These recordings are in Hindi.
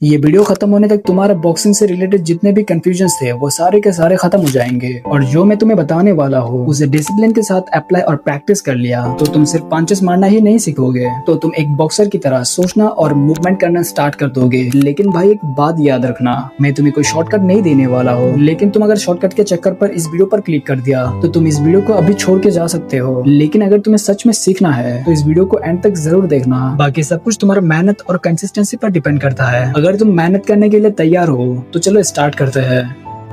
ये वीडियो खत्म होने तक तुम्हारा बॉक्सिंग से रिलेटेड जितने भी कंफ्यूजन थे वो सारे के सारे खत्म हो जाएंगे। और जो मैं तुम्हें बताने वाला हूँ उसे डिसिप्लिन के साथ अप्लाई और प्रैक्टिस कर लिया तो तुम सिर्फ पंचेस मारना ही नहीं सीखोगे, तो तुम एक बॉक्सर की तरह सोचना और मूवमेंट करना स्टार्ट कर दोगे। लेकिन भाई एक बात याद रखना, मैं तुम्हें कोई शॉर्टकट नहीं देने वाला हूँ, लेकिन तुम अगर शॉर्टकट के चक्कर पर इस वीडियो पर क्लिक कर दिया तो तुम इस वीडियो को अभी छोड़ के जा सकते हो। लेकिन अगर तुम्हें सच में सीखना है तो इस वीडियो को एंड तक जरूर देखना। बाकी सब कुछ तुम्हारा मेहनत और कंसिस्टेंसी पर डिपेंड करता है। अगर तुम मेहनत करने के लिए तैयार हो तो चलो स्टार्ट करते हैं।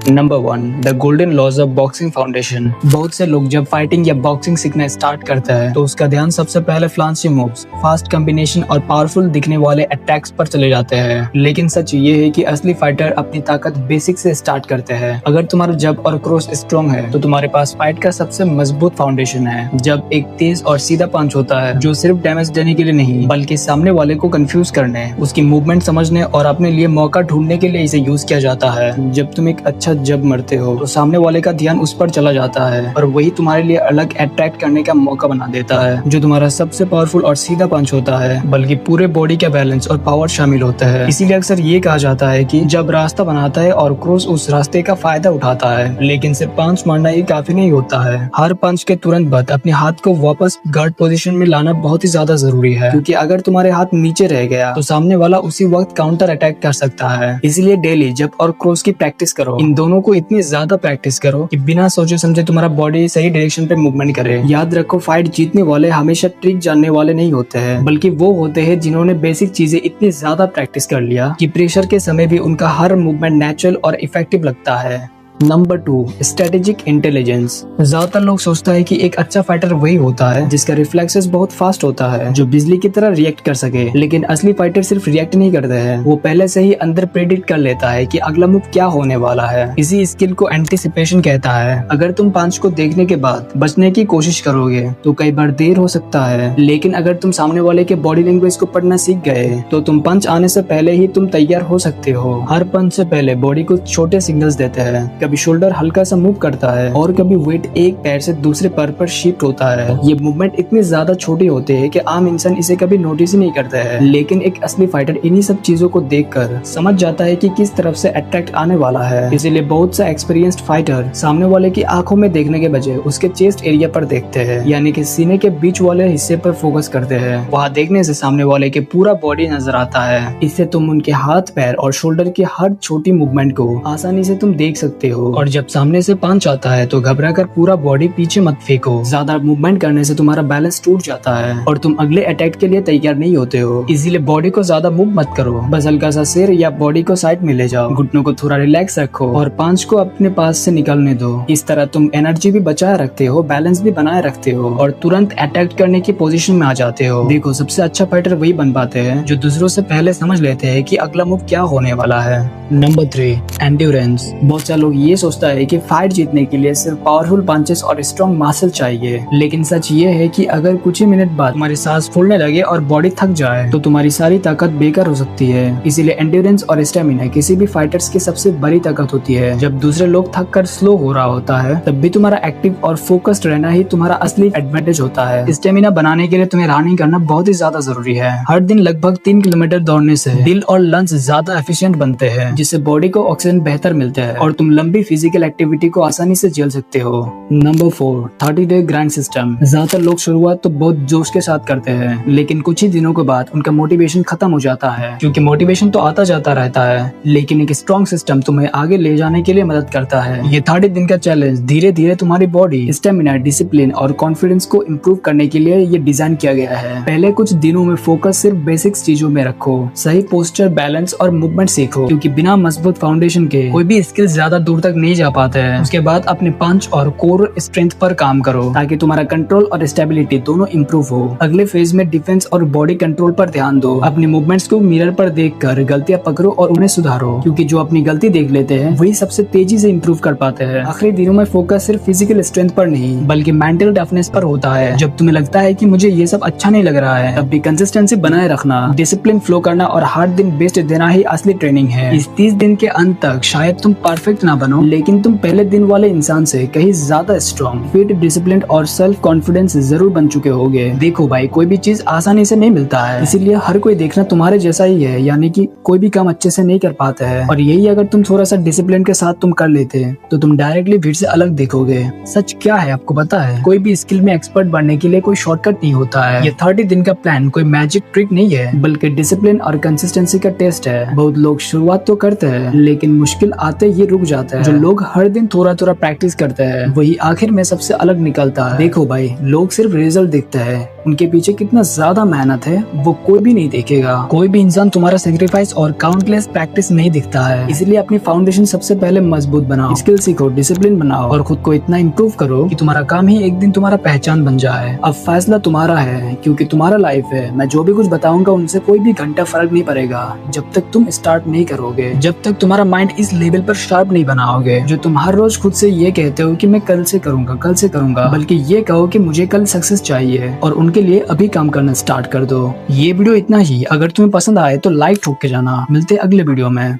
Number 1, the golden laws of boxing foundation. बहुत से लोग जब फाइटिंग या बॉक्सिंग सीखना स्टार्ट करते हैं तो उसका ध्यान सबसे पहले फ्लांसी मूव्स, फास्ट कॉम्बिनेशन और पावरफुल दिखने वाले अटैक्स पर चले जाते हैं। लेकिन सच ये है कि असली फाइटर अपनी ताकत बेसिक से स्टार्ट करते हैं। अगर तुम्हारा जब और क्रॉस स्ट्रॉन्ग है तो तुम्हारे पास फाइट का सबसे मजबूत फाउंडेशन है। जब एक तेज और सीधा पंच होता है जो सिर्फ डैमेज देने के लिए नहीं बल्कि सामने वाले को कंफ्यूज करने, उसकी मूवमेंट समझने और अपने लिए मौका ढूंढने के लिए इसे यूज किया जाता है। जब तुम एक अच्छा जब मरते हो तो सामने वाले का ध्यान उस पर चला जाता है और वही तुम्हारे लिए अलग अट्रैक्ट करने का मौका बना देता है। जो तुम्हारा सबसे पावरफुल और सीधा पंच होता है बल्कि पूरे बॉडी का बैलेंस और पावर शामिल होता है। इसीलिए अक्सर ये कहा जाता है कि जब रास्ता बनाता है और क्रॉस उस रास्ते का फायदा उठाता है। लेकिन सिर्फ पंच मारना ही काफी नहीं होता है। हर पंच के तुरंत बाद अपने हाथ को वापस गार्ड पोजीशन में लाना बहुत ही ज्यादा जरूरी है, क्योंकि अगर तुम्हारे हाथ नीचे रह गया तो सामने वाला उसी वक्त काउंटर अटैक कर सकता है। इसलिए डेली जब और क्रॉस की प्रैक्टिस करो। इन दोनों को इतनी ज्यादा प्रैक्टिस करो कि बिना सोचे समझे तुम्हारा बॉडी सही डायरेक्शन पे मूवमेंट करे। याद रखो, फाइट जीतने वाले हमेशा ट्रिक जानने वाले नहीं होते हैं, बल्कि वो होते हैं जिन्होंने बेसिक चीजें इतनी ज्यादा प्रैक्टिस कर लिया कि प्रेशर के समय भी उनका हर मूवमेंट नेचुरल और इफेक्टिव लगता है। Number 2, strategic intelligence. ज्यादातर लोग सोचता है कि एक अच्छा फाइटर वही होता है जिसका रिफ्लेक्सेस बहुत फास्ट होता है, जो बिजली की तरह रिएक्ट कर सके। लेकिन असली फाइटर सिर्फ रिएक्ट नहीं करते हैं, वो पहले से ही अंदर प्रेडिक्ट कर लेता है कि अगला मूव क्या होने वाला है। इसी स्किल को एंटिसिपेशन कहता है। अगर तुम पंच को देखने के बाद बचने की कोशिश करोगे तो कई बार देर हो सकता है, लेकिन अगर तुम सामने वाले के बॉडी लैंग्वेज को पढ़ना सीख गए तो तुम पंच आने से पहले ही तुम तैयार हो सकते हो। हर पंच से पहले बॉडी को छोटे सिग्नल्स देते हैं। कभी शोल्डर हल्का सा मूव करता है और कभी वेट एक पैर से दूसरे पैर पर शिफ्ट होता है। ये मूवमेंट इतने ज्यादा छोटे होते हैं कि आम इंसान इसे कभी नोटिस ही नहीं करता है। लेकिन एक असली फाइटर इन्हीं सब चीजों को देखकर समझ जाता है कि किस तरफ से अटैक आने वाला है। इसीलिए बहुत सा एक्सपीरियंस्ड फाइटर सामने वाले की आंखों में देखने के बजाय उसके चेस्ट एरिया पर देखते हैं, यानी कि सीने के बीच वाले हिस्से पर फोकस करते हैं। वहाँ देखने से सामने वाले के पूरा बॉडी नजर आता है। इससे तुम उनके हाथ, पैर और शोल्डर की हर छोटी मूवमेंट को आसानी से तुम देख सकते हो। और जब सामने से पंच आता है तो घबरा कर पूरा बॉडी पीछे मत फेंको। ज्यादा मूवमेंट करने से तुम्हारा बैलेंस टूट जाता है और तुम अगले अटैक के लिए तैयार नहीं होते हो। इसीलिए बॉडी को ज्यादा मूव मत करो, बस हल्का सा सिर या बॉडी को साइड में ले जाओ। घुटनों को थोड़ा रिलैक्स रखो और पंच को अपने पास से निकलने दो। इस तरह तुम एनर्जी भी बचाए रखते हो, बैलेंस भी बनाए रखते हो और तुरंत अटैक करने की पोजीशन में आ जाते हो। देखो, सबसे अच्छा फाइटर वही बन पाते हैं जो दूसरों से पहले समझ लेते हैं कि अगला मूव क्या होने वाला है। Number 3, endurance. बहुत सारे लोग ये सोचता है कि फाइट जीतने के लिए सिर्फ पावरफुल पंचेस और स्ट्रॉन्ग मसल चाहिए, लेकिन सच ये है कि अगर कुछ ही मिनट बाद तुम्हारी सांस फूलने लगे और बॉडी थक जाए तो तुम्हारी सारी ताकत बेकार हो सकती है। इसीलिए एंड्योरेंस और स्टेमिना किसी भी फाइटर्स की सबसे बड़ी ताकत होती है। जब दूसरे लोग थक कर स्लो हो रहा होता है तब भी तुम्हारा एक्टिव और फोकस्ड रहना ही तुम्हारा असली एडवांटेज होता है। स्टेमिना बनाने के लिए तुम्हें रनिंग करना बहुत ही ज्यादा जरूरी है। हर दिन लगभग 3 किलोमीटर दौड़ने से दिल और लंग्स ज्यादा एफिशिएंट बनते हैं, जिससे बॉडी को ऑक्सीजन बेहतर मिलता है और तुम लंबी फिजिकल एक्टिविटी को आसानी से झेल सकते हो। Number 4, 30 day grind system. ज्यादातर लोग शुरुआत तो बहुत जोश के साथ करते हैं, लेकिन कुछ ही दिनों के बाद उनका मोटिवेशन खत्म हो जाता है। क्योंकि मोटिवेशन तो आता जाता रहता है, लेकिन एक स्ट्रॉन्ग सिस्टम तुम्हें आगे ले जाने के लिए मदद करता है। ये 30 दिन का चैलेंज धीरे धीरे तुम्हारी बॉडी, स्टेमिना, डिसिप्लिन और कॉन्फिडेंस को इम्प्रूव करने के लिए ये डिजाइन किया गया है। पहले कुछ दिनों में फोकस सिर्फ बेसिक्स चीजों में रखो। सही पोस्चर, बैलेंस और मूवमेंट सीखो, क्योंकि बिना मजबूत फाउंडेशन के कोई भी स्किल ज्यादा दूर तक नहीं जा पाते हैं। उसके बाद अपने पंच और कोर स्ट्रेंथ पर काम करो ताकि तुम्हारा कंट्रोल और स्टेबिलिटी दोनों इंप्रूव हो। अगले फेज में डिफेंस और बॉडी कंट्रोल पर ध्यान दो। अपने मूवमेंट्स को मिरर पर देखकर गलतियां पकड़ो और उन्हें सुधारो, क्योंकि जो अपनी गलती देख लेते हैं वही सबसे तेजी से इंप्रूव कर पाते हैं। आखिरी दिनों में फोकस सिर्फ फिजिकल स्ट्रेंथ पर नहीं बल्कि मेंटल टफनेस पर होता है। जब तुम्हें लगता है कि मुझे ये सब अच्छा नहीं लग रहा है तब भी कंसिस्टेंसी बनाए रखना, डिसिप्लिन फ्लो करना और हर दिन बेस्ट देना ही असली ट्रेनिंग है। इस 30 दिन के अंत तक शायद तुम परफेक्ट ना बन बनो, लेकिन तुम पहले दिन वाले इंसान से कहीं ज्यादा स्ट्रॉन्ग, फिट, डिसिप्लिन और सेल्फ कॉन्फिडेंस जरूर बन चुके होगे। देखो भाई, कोई भी चीज आसानी से नहीं मिलता है, इसीलिए हर कोई देखना तुम्हारे जैसा ही है, यानी कि कोई भी काम अच्छे से नहीं कर पाता है। और यही अगर तुम थोड़ा सा डिसिप्लिन के साथ तुम कर लेते तो तुम डायरेक्टली भीड़ से अलग दिखोगे। सच क्या है आपको पता है, कोई भी स्किल में एक्सपर्ट बनने के लिए कोई शॉर्टकट नहीं होता है। ये 30 दिन का प्लान कोई मैजिक ट्रिक नहीं है, बल्कि डिसिप्लिन और कंसिस्टेंसी का टेस्ट है। बहुत लोग शुरुआत तो करते हैं, लेकिन मुश्किल आते ये रुक जाते हैं। जो लोग हर दिन थोड़ा थोड़ा प्रैक्टिस करते हैं, वही आखिर में सबसे अलग निकलता है। देखो भाई, लोग सिर्फ रिजल्ट देखते हैं, उनके पीछे कितना ज्यादा मेहनत है वो कोई भी नहीं देखेगा। कोई भी इंसान तुम्हारा सेक्रीफाइस और काउंटलेस प्रैक्टिस नहीं दिखता है। इसलिए अपनी फाउंडेशन सबसे पहले मजबूत बनाओ, स्किल सीखो, डिसिप्लिन बनाओ और खुद को इतना इम्प्रूव करो कि तुम्हारा काम ही एक दिन तुम्हारा पहचान बन जाए। अब फैसला तुम्हारा है, क्योंकि तुम्हारा लाइफ है। मैं जो भी कुछ बताऊंगा उनसे कोई भी घंटा फर्क नहीं पड़ेगा जब तक तुम स्टार्ट नहीं करोगे, जब तक तुम्हारा माइंड इस लेवल पर शार्प नहीं बनाओगे जो तुम हर रोज खुद से ये कहते हो कि मैं कल से करूंगा, बल्कि ये कहो कि मुझे कल सक्सेस चाहिए और उनके लिए अभी काम करना स्टार्ट कर दो। ये वीडियो इतना ही। अगर तुम्हें पसंद आए तो लाइक ठोक के जाना। मिलते अगले वीडियो में।